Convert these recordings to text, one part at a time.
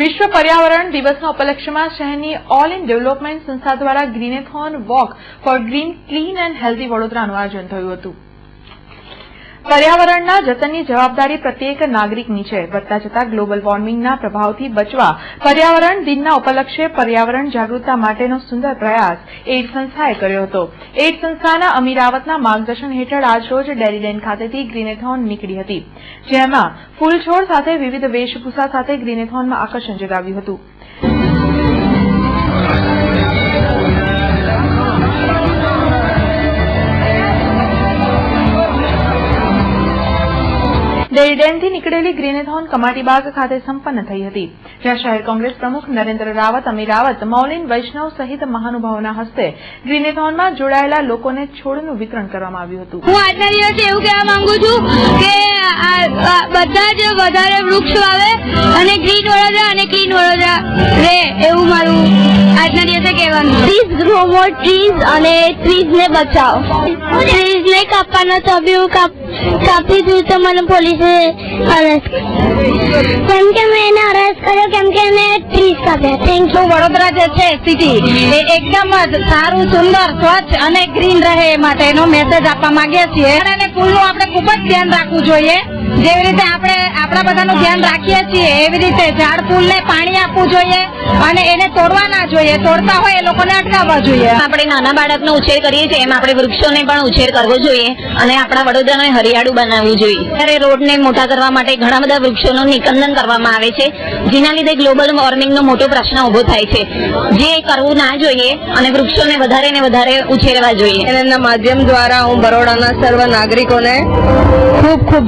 વિશ્વ પર્યાવરણ દિવસના ઉપલક્ષ્યમાં શહેરની ઓલ ઇન ડેવલપમેન્ટ સંસ્થા દ્વારા greenathon walk for green clean and healthy વડોદરાનું આયોજન થયું હતું। પર્યાવરણના જતનની જવાબદારી પ્રત્યેક નાગરિકની છે। વધતા જતા ગ્લોબલ વોર્મિંગના પ્રભાવથી બચવા પર્યાવરણ દિનના ઉપલક્ષે પર્યાવરણ જાગૃતતા માટેનો સુંદર પ્રયાસ એઇડ સંસ્થાએ કર્યો હતો। એઇડ સંસ્થાના અમીરાવતના માર્ગદર્શન હેઠળ આજરોજ ડેરી લેન ખાતેથી ગ્રીનેથોન નીકળી હતી, જેમાં ફૂલછોડ સાથે વિવિધ વેશભૂષા સાથે ગ્રીનેથોનમાં આકર્ષણ જગાવ્યું હતું। ડેરી ડેમથી નીકળેલી ગ્રીનેથોન કમાટીબાગ ખાતે સંપન્ન થઈ હતી, જ્યાં શહેર કોંગ્રેસ પ્રમુખ નરેન્દ્ર રાવત, અમીરાવત, મૌલિન વૈષ્ણવ સહિત મહાનુભાવોના હસ્તે ગ્રીનેથોનમાં જોડાયેલા લોકોને છોડનું વિતરણ કરવામાં આવ્યું હતું। હું આજના દિવસે એવું કહેવા માંગુ છું કે બધા જ વધારે વૃક્ષ વાવે અને ગ્રીન વડોદરા અને ક્લીન વડોદરા રહે, એવું મારું આજના દિવસે કહેવાનું। પ્લીઝ ગ્રો મોર ટ્રીઝ અને ટ્રીઝને બચાવો। ટ્રીઝને કાપવાનો તો બી હું કાપી દઉં તો મને પોલીસે અરેસ્ટ કેમ કે મેં એને અરેસ્ટ કર્યો કેમ કે એને ટ્રીઝ કાપ્યા। Thank you. વડોદરા જે છે સિટી એ એકદમ જ સારું, સુંદર, સ્વચ્છ અને ગ્રીન રહે એ માટેનો મેસેજ આપવા માંગીએ છીએ। અને ફૂલનું આપણે ખૂબ જ ધ્યાન રાખવું જોઈએ। જેવી રીતે આપણે આપણા બધાનું ધ્યાન રાખીએ છીએ એવી રીતે ઝાડ ફૂલને પાણી આપવું જોઈએ અને એને તોડવા ના જોઈએ। તોડતા હોય એ લોકોને અટકાવવા જોઈએ। આપણે નાના બાળકનો ઉછેર કરીએ છીએ એમ આપણે વૃક્ષોને પણ ઉછેર કરવો જોઈએ અને આપણા વડોદરાને હરિયાળું બનાવવું જોઈએ। ત્યારે રોડને મોટા કરવા માટે ઘણા બધા વૃક્ષોનું નિકંદન કરવામાં આવે છે, જેના લીધે ગ્લોબલ વોર્મિંગનો મોટો પ્રશ્ન ઉભો થાય છે, જે કરવું ના જોઈએ અને વૃક્ષોને વધારે ને વધારે ઉછેરવા જોઈએ। એના માધ્યમ દ્વારા હું બરોડાના સર્વ નાગરિકોને ખૂબ ખૂબ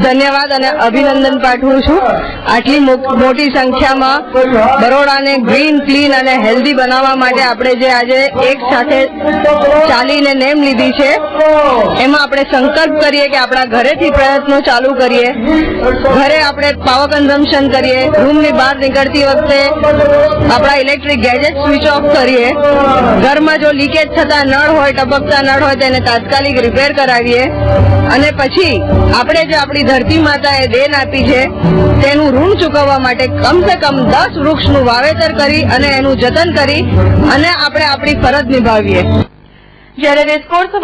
ધન્યવાદ અને અભિનંદન પાઠવું છું। આટલી મોટી સંખ્યામાં બરોડાને ગ્રીન, ક્લીન અને હેલ્ધી બનાવવા માટે આપણે જે આજે એક સાથે ચાલીને નેમ લીધી છે, એમાં આપણે સંકલ્પ કરીએ કે આપણા ઘરેથી પ્રયત્નો ચાલુ કરીએ। ઘરે આપણે પાવર કન્ઝમ્પશન કરીએ, રૂમની બહાર નીકળતી વખતે આપણા ઇલેક્ટ્રિક ગેજેટ સ્વિચ ઓફ કરીએ। ઘરમાં જો લીકેજ થતા નળ હોય, ટપકતા નળ હોય તેને તાત્કાલિક રિપેર કરાવીએ અને પછી આપણે જે આપણી ધરતી માતાએ દેન આપી છે તેનું ઋણ ચૂકવવા માટે કમસે કમ 10 વૃક્ષનું વાવેતર કરી અને એનું જતન કરી અને આપણે આપણી ફરજ નિભાવીએ। જ્યારે રેસકોર્સ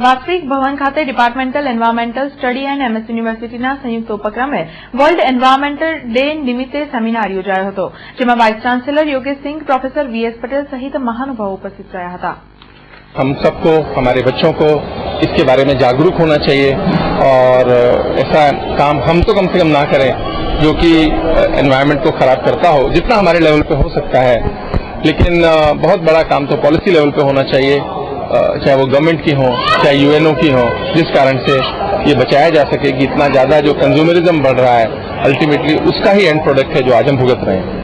વાસ્તવિક ભવન ખાતે departmental environmental study and MS યુનિવર્સિટીના સંયુક્ત ઉપક્રમે વર્લ્ડ એન્વાયરમેન્ટલ ડે નિમિત્તે સેમિનાર યોજાયો હતો, જેમાં vice chancellor Yogesh Singh, professor VS Patel સહિત મહાનુભાવો ઉપસ્થિત રહ્યા હતા। हम सबको, हमारे बच्चों को इसके बारे में जागरूक होना चाहिए और ऐसा काम हम तो कम से कम ना करें जो कि एनवायरनमेंट को खराब करता हो। जितना हमारे लेवल पे हो सकता है, लेकिन बहुत बड़ा काम तो पॉलिसी लेवल पे होना चाहिए, चाहे वो गवर्नमेंट की हो चाहे UNO की हो, जिस कारण से ये बचाया जा सके कि इतना ज्यादा जो कंज्यूमरिज्म बढ़ रहा है अल्टीमेटली उसका ही एंड प्रोडक्ट है जो आज हम भुगत रहे हैं।